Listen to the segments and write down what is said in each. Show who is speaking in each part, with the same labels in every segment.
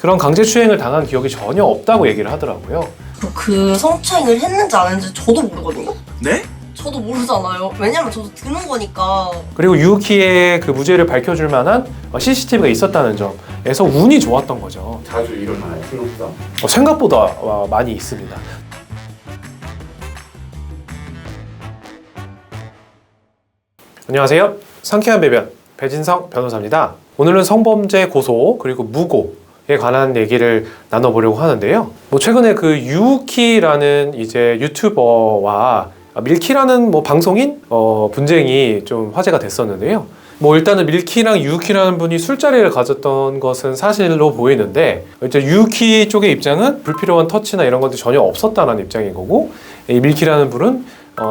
Speaker 1: 그런 강제추행을 당한 기억이 전혀 없다고 얘기를 하더라고요.
Speaker 2: 그 성추행을 했는지 안 했는지 저도 모르거든요?
Speaker 3: 네?
Speaker 2: 저도 모르잖아요. 왜냐면 저도 들은 거니까.
Speaker 1: 그리고 유우키의 그 무죄를 밝혀줄 만한 CCTV가 있었다는 점에서 운이 좋았던 거죠.
Speaker 3: 자주 일어나요, 생각보다?
Speaker 1: 생각보다 많이 있습니다. 안녕하세요. 상쾌한 배변 배진성 변호사입니다. 오늘은 성범죄 고소 그리고 무고에 관한 얘기를 나눠보려고 하는데요. 최근에 그 유우키라는 이제 유튜버와 밀키라는 방송인 분쟁이 좀 화제가 됐었는데요. 일단은 밀키랑 유우키라는 분이 술자리를 가졌던 것은 사실로 보이는데, 이제 유우키 쪽의 입장은 불필요한 터치나 이런 것들이 전혀 없었다는 입장인 거고, 이 밀키라는 분은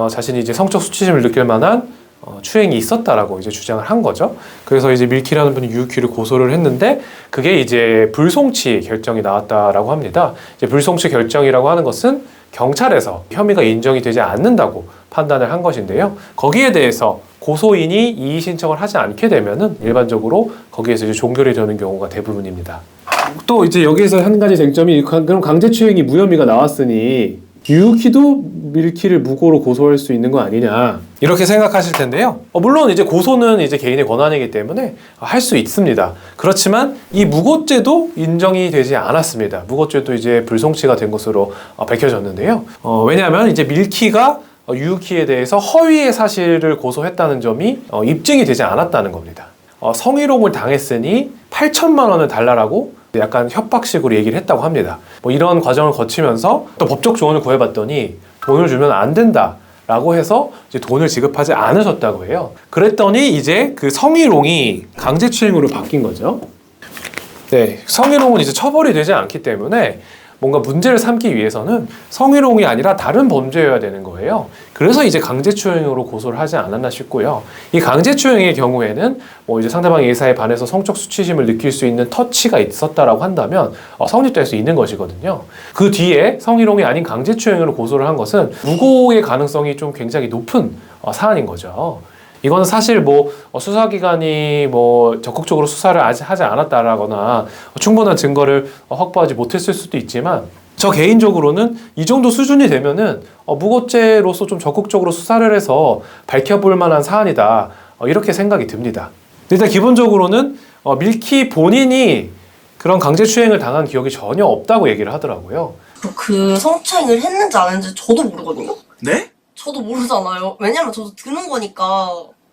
Speaker 1: 자신이 이제 성적 수치심을 느낄 만한 추행이 있었다라고 이제 주장을 한 거죠. 그래서 이제 밀키라는 분이 유우키를 고소를 했는데, 그게 이제 불송치 결정이 나왔다라고 합니다. 이제 불송치 결정이라고 하는 것은 경찰에서 혐의가 인정이 되지 않는다고 판단을 한 것인데요. 거기에 대해서 고소인이 이의 신청을 하지 않게 되면은 일반적으로 거기에서 이제 종결이 되는 경우가 대부분입니다. 또 이제 여기에서 한 가지 쟁점이, 그럼 강제추행이 무혐의가 나왔으니 유우키도 밀키를 무고로 고소할 수 있는 거 아니냐, 이렇게 생각하실 텐데요. 물론 이제 고소는 이제 개인의 권한이기 때문에 할 수 있습니다. 그렇지만 이 무고죄도 인정이 되지 않았습니다. 무고죄도 이제 불송치가 된 것으로 밝혀졌는데요. 왜냐하면 이제 밀키가 유우키에 대해서 허위의 사실을 고소했다는 점이 입증이 되지 않았다는 겁니다. 성희롱을 당했으니 8천만 원을 달라라고 약간 협박식으로 얘기를 했다고 합니다. 이런 과정을 거치면서 또 법적 조언을 구해봤더니 돈을 주면 안 된다 라고 해서 이제 돈을 지급하지 않으셨다고 해요. 그랬더니 이제 그 성희롱이 강제추행으로 바뀐 거죠. 네, 성희롱은 이제 처벌이 되지 않기 때문에 뭔가 문제를 삼기 위해서는 성희롱이 아니라 다른 범죄여야 되는 거예요. 그래서 이제 강제추행으로 고소를 하지 않았나 싶고요. 이 강제추행의 경우에는 이제 상대방의 예사에 반해서 성적 수치심을 느낄 수 있는 터치가 있었다라고 한다면 성립될 수 있는 것이거든요. 그 뒤에 성희롱이 아닌 강제추행으로 고소를 한 것은 무고의 가능성이 좀 굉장히 높은 사안인 거죠. 이거는 사실 수사기관이 적극적으로 수사를 아직 하지 않았다라거나 충분한 증거를 확보하지 못했을 수도 있지만, 저 개인적으로는 이 정도 수준이 되면은 무고죄로서 좀 적극적으로 수사를 해서 밝혀볼 만한 사안이다, 이렇게 생각이 듭니다. 일단 기본적으로는 밀키 본인이 그런 강제추행을 당한 기억이 전혀 없다고 얘기를 하더라고요.
Speaker 2: 그 성추행을 했는지 안 했는지 저도 모르거든요?
Speaker 3: 네?
Speaker 2: 저도 모르잖아요. 왜냐면 저도 들은 거니까.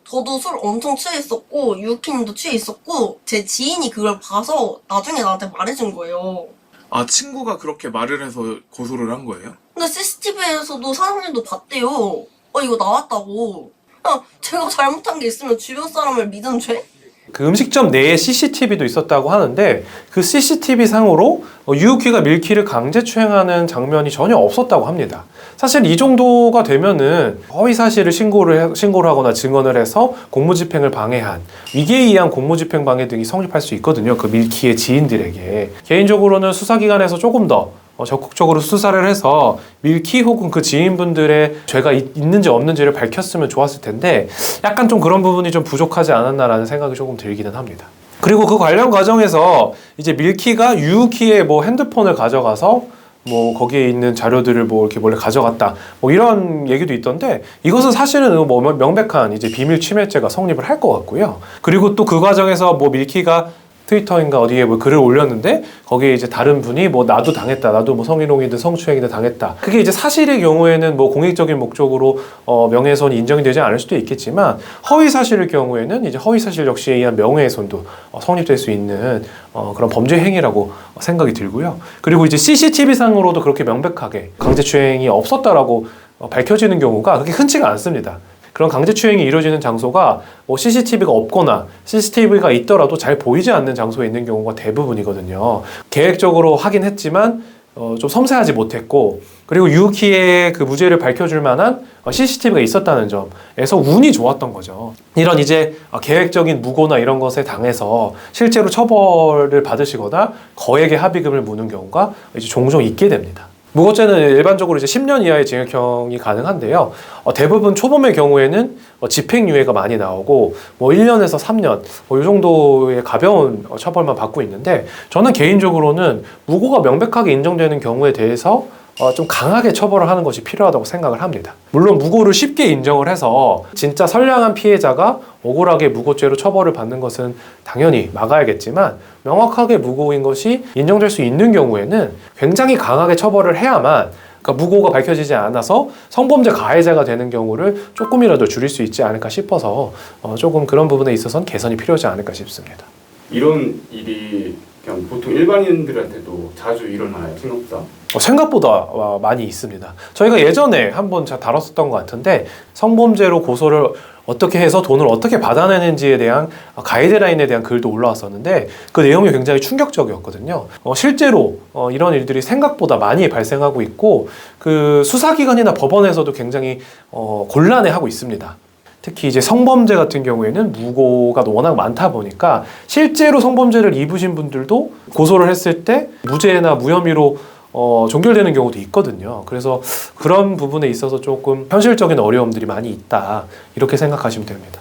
Speaker 2: 저도 술 엄청 취해 있었고 유우키님도 취해 있었고 제 지인이 그걸 봐서 나중에 나한테 말해준 거예요.
Speaker 3: 아, 친구가 그렇게 말을 해서 고소를 한 거예요?
Speaker 2: 근데 CCTV에서도 사람들도 봤대요. 이거 나왔다고. 제가 잘못한 게 있으면 주변 사람을 믿은 죄?
Speaker 1: 그 음식점 내에 CCTV도 있었다고 하는데, 그 CCTV 상으로 유우키가 밀키를 강제추행하는 장면이 전혀 없었다고 합니다. 사실 이 정도가 되면은 허위 사실을 신고를 하거나 증언을 해서 공무집행을 방해한 위계에 의한 공무집행 방해 등이 성립할 수 있거든요. 그 밀키의 지인들에게. 개인적으로는 수사기관에서 조금 더 적극적으로 수사를 해서 밀키 혹은 그 지인분들의 죄가 있는지 없는지를 밝혔으면 좋았을 텐데, 약간 좀 그런 부분이 좀 부족하지 않았나라는 생각이 조금 들기는 합니다. 그리고 그 관련 과정에서 이제 밀키가 유우키의 핸드폰을 가져가서 거기에 있는 자료들을 이렇게 몰래 가져갔다, 이런 얘기도 있던데, 이것은 사실은 명백한 이제 비밀 침해죄가 성립을 할 것 같고요. 그리고 또 그 과정에서 밀키가 트위터인가 어디에 글을 올렸는데, 거기에 이제 다른 분이 나도 당했다, 나도 성희롱이든 성추행이든 당했다. 그게 이제 사실의 경우에는 공익적인 목적으로 명예훼손이 인정이 되지 않을 수도 있겠지만, 허위 사실의 경우에는 이제 허위 사실 역시에 의한 명예훼손도 성립될 수 있는 그런 범죄 행위라고 생각이 들고요. 그리고 이제 CCTV 상으로도 그렇게 명백하게 강제추행이 없었다라고 밝혀지는 경우가 그렇게 흔치가 않습니다. 그런 강제추행이 이루어지는 장소가 CCTV가 없거나 CCTV가 있더라도 잘 보이지 않는 장소에 있는 경우가 대부분이거든요. 계획적으로 하긴 했지만 좀 섬세하지 못했고, 그리고 유우키의 그 무죄를 밝혀줄 만한 CCTV가 있었다는 점에서 운이 좋았던 거죠. 이런 이제 계획적인 무고나 이런 것에 당해서 실제로 처벌을 받으시거나 거액의 합의금을 무는 경우가 이제 종종 있게 됩니다. 무고죄는 일반적으로 이제 10년 이하의 징역형이 가능한데요. 대부분 초범의 경우에는 집행유예가 많이 나오고 뭐 1년에서 3년 이 정도의 가벼운 처벌만 받고 있는데 저는 개인적으로는 무고가 명백하게 인정되는 경우에 대해서 좀 강하게 처벌을 하는 것이 필요하다고 생각을 합니다. 물론 무고를 쉽게 인정을 해서 진짜 선량한 피해자가 억울하게 무고죄로 처벌을 받는 것은 당연히 막아야겠지만 명확하게 무고인 것이 인정될 수 있는 경우에는 굉장히 강하게 처벌을 해야만 그러니까 무고가 밝혀지지 않아서 성범죄 가해자가 되는 경우를 조금이라도 줄일 수 있지 않을까 싶어서 조금 그런 부분에 있어서는 개선이 필요하지 않을까 싶습니다.
Speaker 4: 이런 일이 그냥 보통 일반인들한테도 자주 일어나요, 생각보다?
Speaker 1: 생각보다 많이 있습니다. 저희가 예전에 한번 다뤘었던 것 같은데 성범죄로 고소를 어떻게 해서 돈을 어떻게 받아내는지에 대한 가이드라인에 대한 글도 올라왔었는데 그 내용이 굉장히 충격적이었거든요. 실제로 이런 일들이 생각보다 많이 발생하고 있고 그 수사기관이나 법원에서도 굉장히 곤란해하고 있습니다. 특히 이제 성범죄 같은 경우에는 무고가 워낙 많다 보니까 실제로 성범죄를 입으신 분들도 고소를 했을 때 무죄나 무혐의로 종결되는 경우도 있거든요. 그래서 그런 부분에 있어서 조금 현실적인 어려움들이 많이 있다 이렇게 생각하시면 됩니다.